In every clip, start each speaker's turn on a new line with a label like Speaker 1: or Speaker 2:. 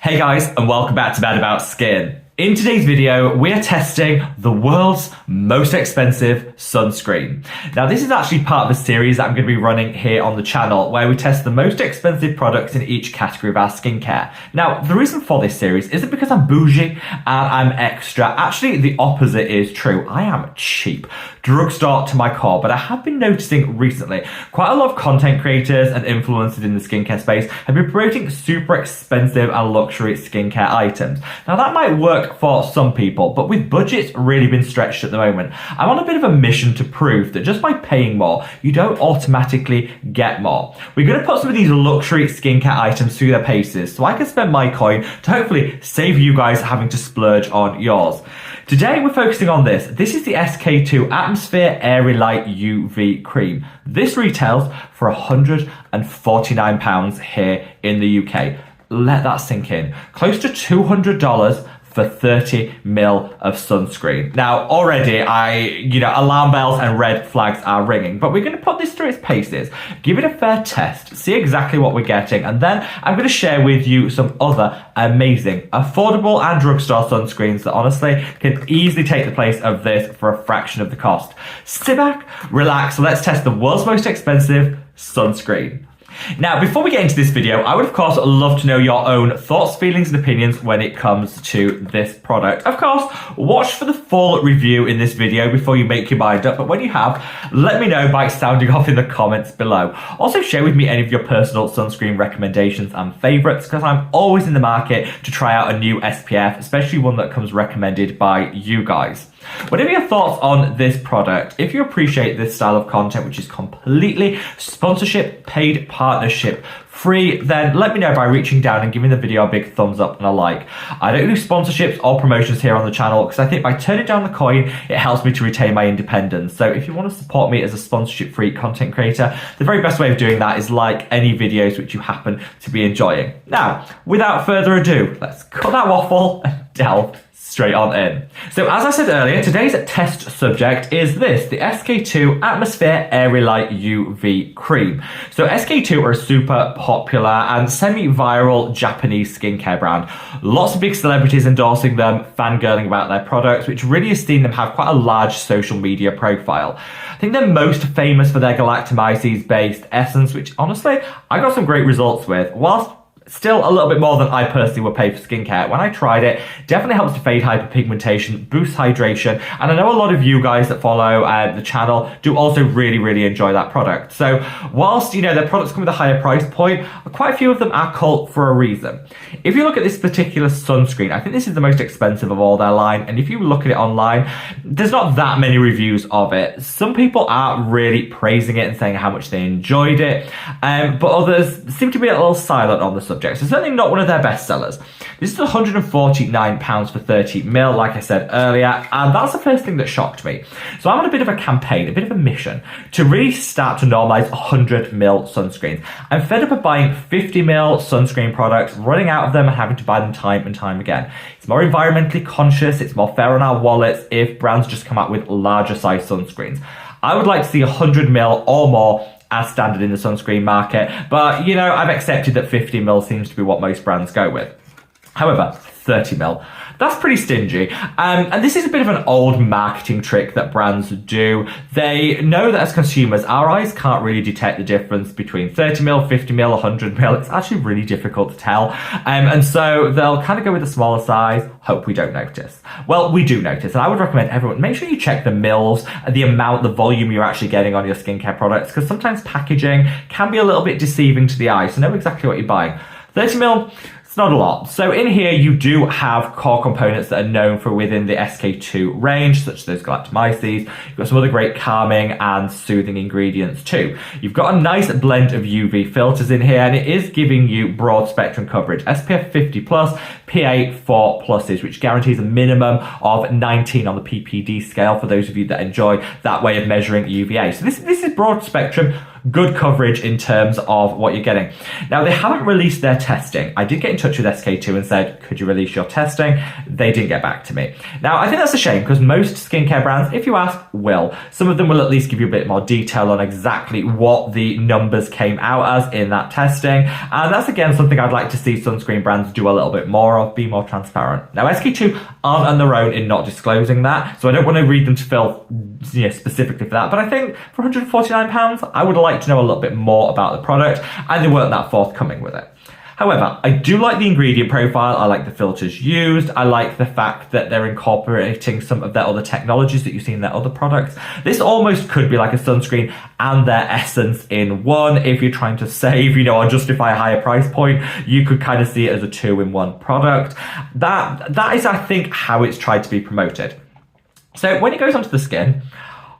Speaker 1: Hey guys, and welcome back to Madout Skin. In today's video, we're testing the world's most expensive sunscreen. Now, this is actually part of a series that I'm going to be running here on the channel where we test the most expensive products in each category of our skincare. Now, the reason for this series isn't because I'm bougie and I'm extra. Actually, the opposite is true. I am cheap. Drugstore to my core, but I have been noticing recently quite a lot of content creators and influencers in the skincare space have been promoting super expensive and luxury skincare items. Now, that might work for some people, but with budgets really been stretched at the moment, I'm on a bit of a mission to prove that just by paying more, you don't automatically get more. We're going to put some of these luxury skincare items through their paces so I can spend my coin to hopefully save you guys having to splurge on yours. Today we're focusing on this. This is the SKII Atmosphere Airy Light UV Cream. This retails for £149 here in the UK. Let that sink in. Close to $200 for 30 ml of sunscreen. Now, already alarm bells and red flags are ringing, but we're going to put this through its paces, give it a fair test, see exactly what we're getting, and then I'm going to share with you some other amazing, affordable and drugstore sunscreens that honestly can easily take the place of this for a fraction of the cost. Sit back, relax, let's test the world's most expensive sunscreen. Now, before we get into this video, I would of course love to know your own thoughts, feelings and opinions when it comes to this product. Of course, watch for the full review in this video before you make your mind up, but when you have, let me know by sounding off in the comments below. Also, share with me any of your personal sunscreen recommendations and favourites, because I'm always in the market to try out a new SPF, especially one that comes recommended by you guys. Whatever your thoughts on this product, if you appreciate this style of content, which is completely sponsorship, paid partnership free, then let me know by reaching down and giving the video a big thumbs up and a like. I don't do sponsorships or promotions here on the channel because I think by turning down the coin, it helps me to retain my independence. So if you want to support me as a sponsorship free content creator, the very best way of doing that is like any videos which you happen to be enjoying. Now, without further ado, let's cut that waffle and delve straight on in. So as I said earlier, today's test subject is this, the SKII Atmosphere Airy Light UV Cream. So SKII are a super popular and semi-viral Japanese skincare brand. Lots of big celebrities endorsing them, fangirling about their products, which really has seen them have quite a large social media profile. I think they're most famous for their galactomyces-based essence, which honestly, I got some great results with. Whilst still a little bit more than I personally would pay for skincare. When I tried it, definitely helps to fade hyperpigmentation, boost hydration, and I know a lot of you guys that follow the channel do also really enjoy that product. So whilst, their products come with a higher price point, quite a few of them are cult for a reason. If you look at this particular sunscreen, I think this is the most expensive of all their line, and if you look at it online, there's not that many reviews of it. Some people are really praising it and saying how much they enjoyed it, but others seem to be a little silent on the subject. So certainly not one of their best sellers. This is £149 for 30 ml, like I said earlier, and that's the first thing that shocked me. So I'm on a bit of a campaign, a bit of a mission to really start to normalize 100 ml sunscreens. I'm fed up of buying 50 ml sunscreen products, running out of them and having to buy them time and time again. It's more environmentally conscious, it's more fair on our wallets if brands just come out with larger size sunscreens. I would like to see 100 ml or more as standard in the sunscreen market, but I've accepted that 50 ml seems to be what most brands go with. However, 30 ml, that's pretty stingy. And this is a bit of an old marketing trick that brands do. They know that as consumers, our eyes can't really detect the difference between 30 ml, 50 ml, 100 ml. It's actually really difficult to tell. And so they'll kind of go with a smaller size, hope we don't notice. Well, we do notice, and I would recommend everyone, make sure you check the mils, the amount, the volume you're actually getting on your skincare products, because sometimes packaging can be a little bit deceiving to the eye, so know exactly what you're buying. 30 ml, it's not a lot. So in here, you do have core components that are known for within the SK2 range, such as those galactomyces. You've got some other great calming and soothing ingredients too. You've got a nice blend of UV filters in here, and it is giving you broad spectrum coverage. SPF 50+, PA for pluses, which guarantees a minimum of 19 on the PPD scale for those of you that enjoy that way of measuring UVA. So this is broad spectrum, good coverage in terms of what you're getting. Now, they haven't released their testing. I did get in touch with SK2 and said, could you release your testing? They didn't get back to me. Now, I think that's a shame because most skincare brands, if you ask, will. Some of them will at least give you a bit more detail on exactly what the numbers came out as in that testing. And that's, again, something I'd like to see sunscreen brands do a little bit more of, be more transparent. Now, SK2 aren't on their own in not disclosing that, so I don't want to read them to Phil specifically for that. But I think for £149, I would like to know a little bit more about the product, and they weren't that forthcoming with it. However, I do like the ingredient profile. I like the filters used. I like the fact that they're incorporating some of their other technologies that you see in their other products. This almost could be like a sunscreen and their essence in one. If you're trying to save, or justify a higher price point, you could kind of see it as a 2-in-1 product. That is, I think, how it's tried to be promoted. So when it goes onto the skin,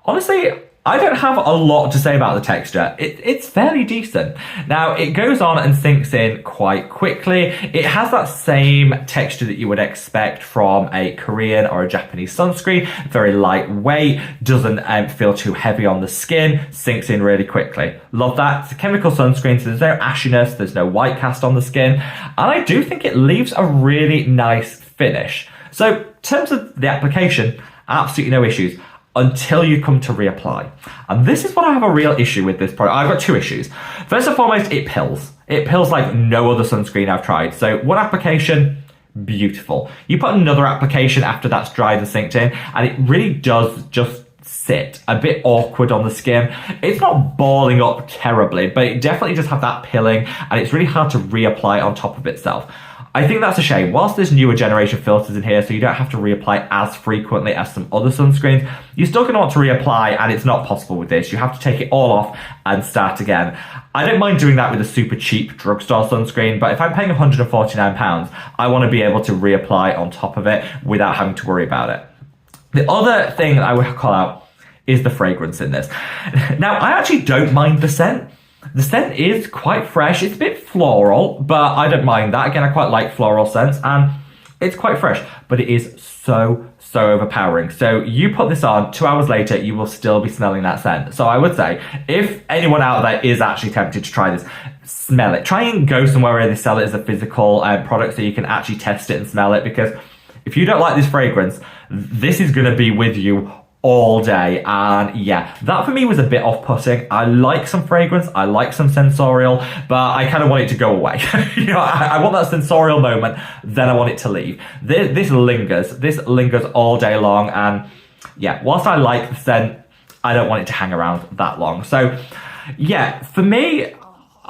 Speaker 1: honestly, I don't have a lot to say about the texture. It's fairly decent. Now, it goes on and sinks in quite quickly. It has that same texture that you would expect from a Korean or a Japanese sunscreen. Very lightweight, doesn't feel too heavy on the skin, sinks in really quickly. Love that. It's a chemical sunscreen, so there's no ashiness, there's no white cast on the skin. And I do think it leaves a really nice finish. So, in terms of the application, absolutely no issues until you come to reapply. And this is what I have a real issue with this product. I've got two issues. First and foremost, it pills. It pills like no other sunscreen I've tried. So one application, beautiful. You put another application after that's dried and sinked in, and it really does just sit a bit awkward on the skin. It's not balling up terribly, but it definitely does have that pilling, and it's really hard to reapply on top of itself. I think that's a shame. Whilst there's newer generation filters in here, so you don't have to reapply as frequently as some other sunscreens, you're still going to want to reapply, and it's not possible with this. You have to take it all off and start again. I don't mind doing that with a super cheap drugstore sunscreen, but if I'm paying £149, I want to be able to reapply on top of it without having to worry about it. The other thing that I would call out is the fragrance in this. Now, I actually don't mind the scent. The scent is quite fresh. It's a bit floral, but I don't mind that. Again, I quite like floral scents, and it's quite fresh, but it is so overpowering. So you put this on, 2 hours later, you will still be smelling that scent. So I would say, if anyone out there is actually tempted to try this, smell it. Try and go somewhere where they sell it as a physical product so you can actually test it and smell it, because if you don't like this fragrance, this is going to be with you all day. And yeah, that for me was a bit off-putting. I like some fragrance, I like some sensorial, but I kind of want it to go away. I want that sensorial moment, then I want it to leave. This lingers all day long, and yeah, whilst I like the scent, I don't want it to hang around that long. So yeah, for me,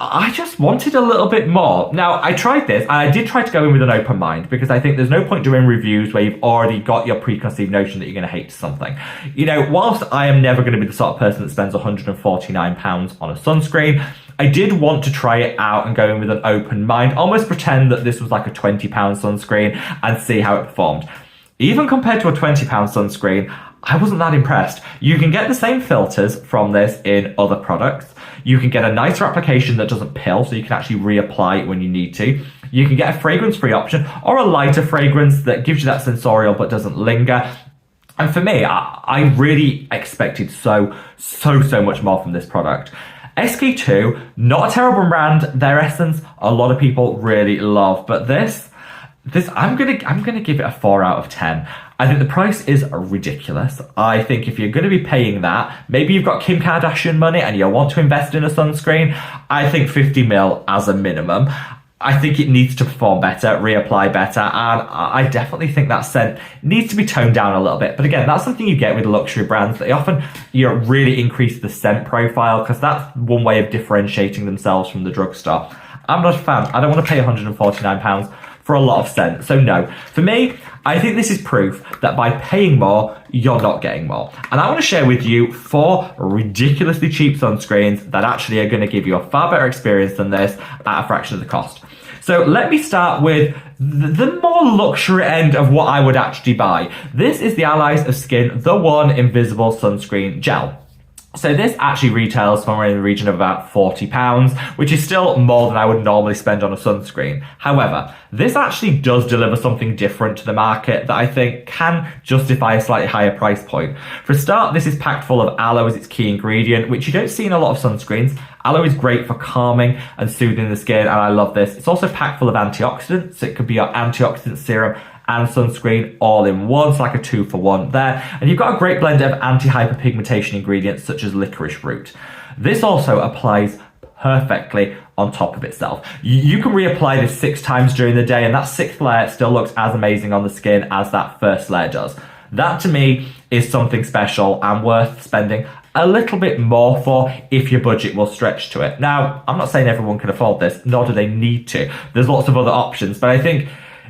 Speaker 1: I just wanted a little bit more. Now, I tried this, and I did try to go in with an open mind, because I think there's no point doing reviews where you've already got your preconceived notion that you're going to hate something. Whilst I am never going to be the sort of person that spends £149 on a sunscreen, I did want to try it out and go in with an open mind, almost pretend that this was like a £20 sunscreen and see how it performed. Even compared to a £20 sunscreen, I wasn't that impressed. You can get the same filters from this in other products. You can get a nicer application that doesn't pill, so you can actually reapply it when you need to. You can get a fragrance-free option or a lighter fragrance that gives you that sensorial but doesn't linger. And for me, I really expected so much more from this product. SKII, not a terrible brand. Their essence, a lot of people really love, but this I'm gonna give it a 4 out of 10. I think the price is ridiculous. I think if you're going to be paying that, maybe you've got Kim Kardashian money and you want to invest in a sunscreen, I think 50 mil as a minimum. I think it needs to perform better, reapply better, and I definitely think that scent needs to be toned down a little bit. But again, that's something you get with luxury brands. They often really increase the scent profile, because that's one way of differentiating themselves from the drugstore. I'm not a fan. I don't want to pay £149 for a lot of scent. So no, for me, I think this is proof that by paying more, you're not getting more. And I want to share with you 4 ridiculously cheap sunscreens that actually are going to give you a far better experience than this at a fraction of the cost. So let me start with the more luxury end of what I would actually buy. This is the Allies of Skin The One Invisible Sunscreen Gel. So this actually retails somewhere in the region of about £40, which is still more than I would normally spend on a sunscreen. However, this actually does deliver something different to the market that I think can justify a slightly higher price point. For a start, this is packed full of aloe as its key ingredient, which you don't see in a lot of sunscreens. Aloe is great for calming and soothing the skin, and I love this. It's also packed full of antioxidants, so it could be your antioxidant serum and sunscreen all in one, so like a 2-for-1 there. And you've got a great blend of anti-hyperpigmentation ingredients such as licorice root. This also applies perfectly on top of itself. You can reapply this 6 times during the day, and that 6th layer still looks as amazing on the skin as that first layer does. That to me is something special and worth spending a little bit more for if your budget will stretch to it. Now, I'm not saying everyone can afford this, nor do they need to. There's lots of other options, but I think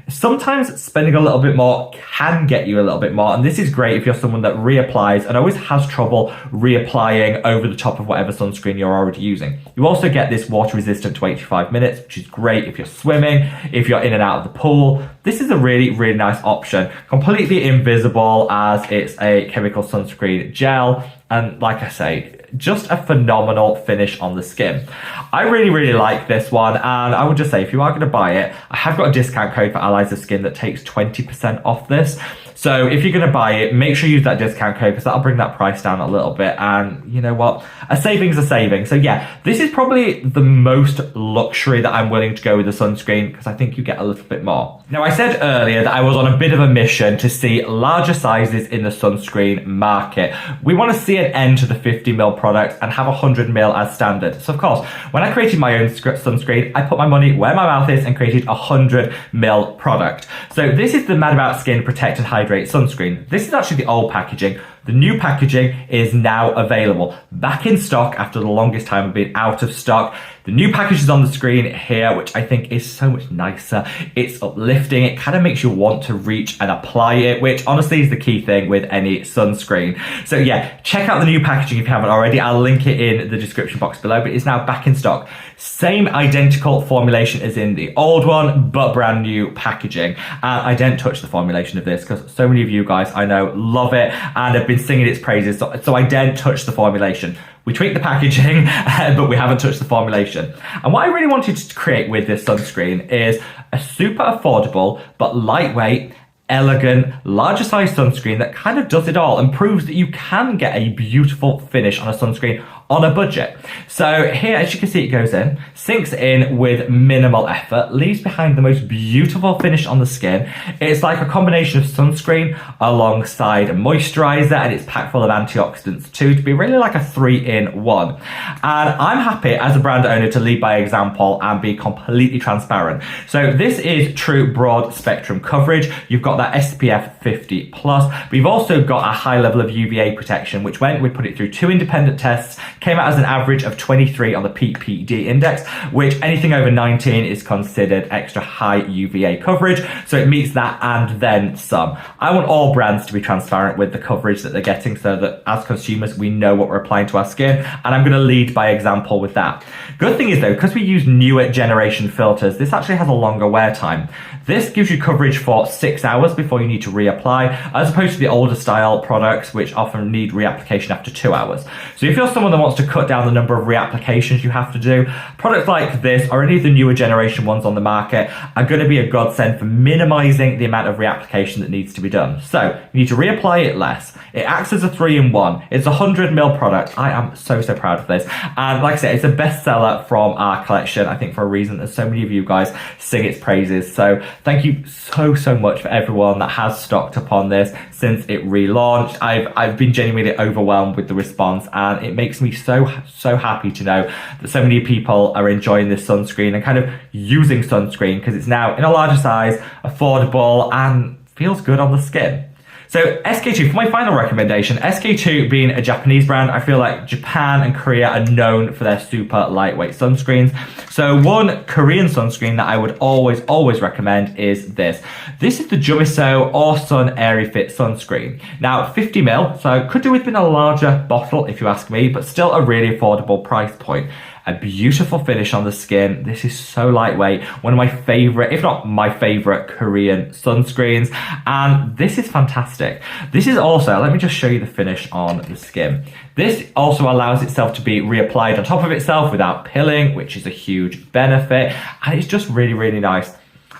Speaker 1: sometimes spending a little bit more can get you a little bit more, and this is great if you're someone that reapplies and always has trouble reapplying over the top of whatever sunscreen you're already using. You also get this water resistant to 85 minutes, which is great if you're swimming, if you're in and out of the pool. This is a really, really nice option. Completely invisible as it's a chemical sunscreen gel, and like I say, just a phenomenal finish on the skin. I really, really like this one, and I would just say if you are going to buy it, I have got a discount code for Allies of Skin that takes 20% off this. So if you're going to buy it, make sure you use that discount code because that'll bring that price down a little bit. And you know what? A saving's a saving. So yeah, this is probably the most luxury that I'm willing to go with the sunscreen because I think you get a little bit more. Now, I said earlier that I was on a bit of a mission to see larger sizes in the sunscreen market. We want to see an end to the 50ml products and have 100ml as standard. So of course, when I created my own sunscreen, I put my money where my mouth is and created a 100ml product. So this is the Madout Skin Protect and Hydrate sunscreen. This is actually the old packaging. The new packaging is now available, back in stock after the longest time of being out of stock. The new package is on the screen here, which I think is so much nicer. It's uplifting. It kind of makes you want to reach and apply it, which honestly is the key thing with any sunscreen. So yeah, check out the new packaging if you haven't already. I'll link it in the description box below, but it's now back in stock. Same identical formulation as in the old one, but brand new packaging. And I didn't touch the formulation of this because so many of you guys I know love it and have been singing its praises. So I didn't touch the formulation. We tweaked the packaging, but we haven't touched the formulation. And what I really wanted to create with this sunscreen is a super affordable but lightweight, elegant, larger size sunscreen that kind of does it all and proves that you can get a beautiful finish on a sunscreen on a budget. So here, as you can see, it goes in, sinks in with minimal effort, leaves behind the most beautiful finish on the skin. It's like a combination of sunscreen alongside a moisturizer, and it's packed full of antioxidants too, to be really like a 3-in-1. And I'm happy as a brand owner to lead by example and be completely transparent. So this is true broad spectrum coverage. You've got that SPF 50+, but you've also got a high level of UVA protection, which when we put it through 2 independent tests, came out as an average of 23 on the PPD index, which anything over 19 is considered extra high UVA coverage. So it meets that and then some. I want all brands to be transparent with the coverage that they're getting so that as consumers, we know what we're applying to our skin. And I'm going to lead by example with that. Good thing is though, because we use newer generation filters, this actually has a longer wear time. This gives you coverage for 6 hours before you need to reapply, as opposed to the older style products, which often need reapplication after 2 hours. So if you're someone that wants to cut down the number of reapplications you have to do, products like this or any of the newer generation ones on the market are going to be a godsend for minimizing the amount of reapplication that needs to be done. So you need to reapply it less. It acts as a 3-in-1. It's a 100ml product. I am so proud of this. And like I said, it's a bestseller from our collection, I think for a reason that so many of you guys sing its praises. So thank you so much for everyone that has stocked up on this since it relaunched. I've been genuinely overwhelmed with the response, and it makes me so happy to know that so many people are enjoying this sunscreen and kind of using sunscreen because it's now in a larger size, affordable, and feels good on the skin. So SKII, for my final recommendation, SKII being a Japanese brand, I feel like Japan and Korea are known for their super lightweight sunscreens. So one Korean sunscreen that I would always recommend is this. This is the Jumiso Or Sun Airy Fit sunscreen. Now 50ml, so could do with being a larger bottle if you ask me, but still a really affordable price point. a beautiful finish on the skin. This is so lightweight, one of my favorite, if not my favorite, Korean sunscreens, and this is fantastic. This is also, let me just show you the finish on the skin. This also allows itself to be reapplied on top of itself without pilling, which is a huge benefit, and it's just really, really nice.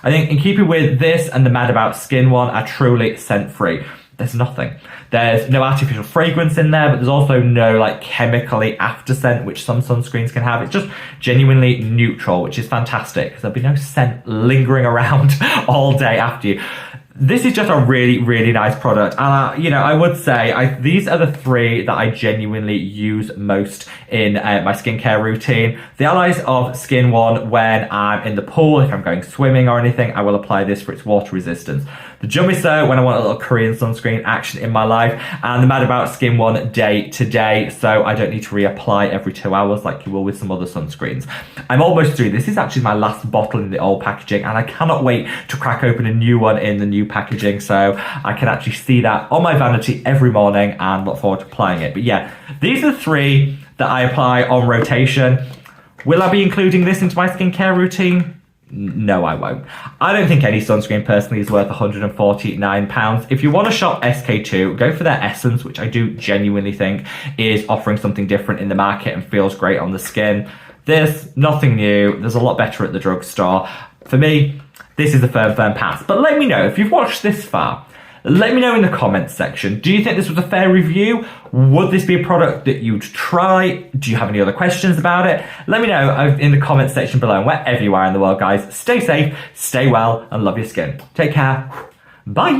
Speaker 1: I think in keeping with this and the Madout Skin one are truly scent-free. There's nothing. There's no artificial fragrance in there, but there's also no like chemically after scent, which some sunscreens can have. It's just genuinely neutral, which is fantastic because there'll be no scent lingering around all day after you. This is just a really, really nice product. And, I would say these are the three that I genuinely use most in my skincare routine. The Allies of Skin one, when I'm in the pool, if I'm going swimming or anything, I will apply this for its water resistance. The Jumiso, when I want a little Korean sunscreen action in my life, and the Madout Skin one day to day, so I don't need to reapply every 2 hours like you will with some other sunscreens. I'm almost through. This is actually my last bottle in the old packaging, and I cannot wait to crack open a new one in the new packaging, so I can actually see that on my vanity every morning and look forward to applying it. But yeah, these are the three that I apply on rotation. Will I be including this into my skincare routine? No, I won't. I don't think any sunscreen personally is worth £149. If you want to shop SK2, go for their Essence, which I do genuinely think is offering something different in the market and feels great on the skin. This, nothing new. There's a lot better at the drugstore. For me, this is a firm pass. But let me know, if you've watched this far, let me know in the comments section. Do you think this was a fair review? Would this be a product that you'd try? Do you have any other questions about it? Let me know in the comments section below. And wherever you are in the world, guys, stay safe, stay well, and love your skin. Take care. Bye.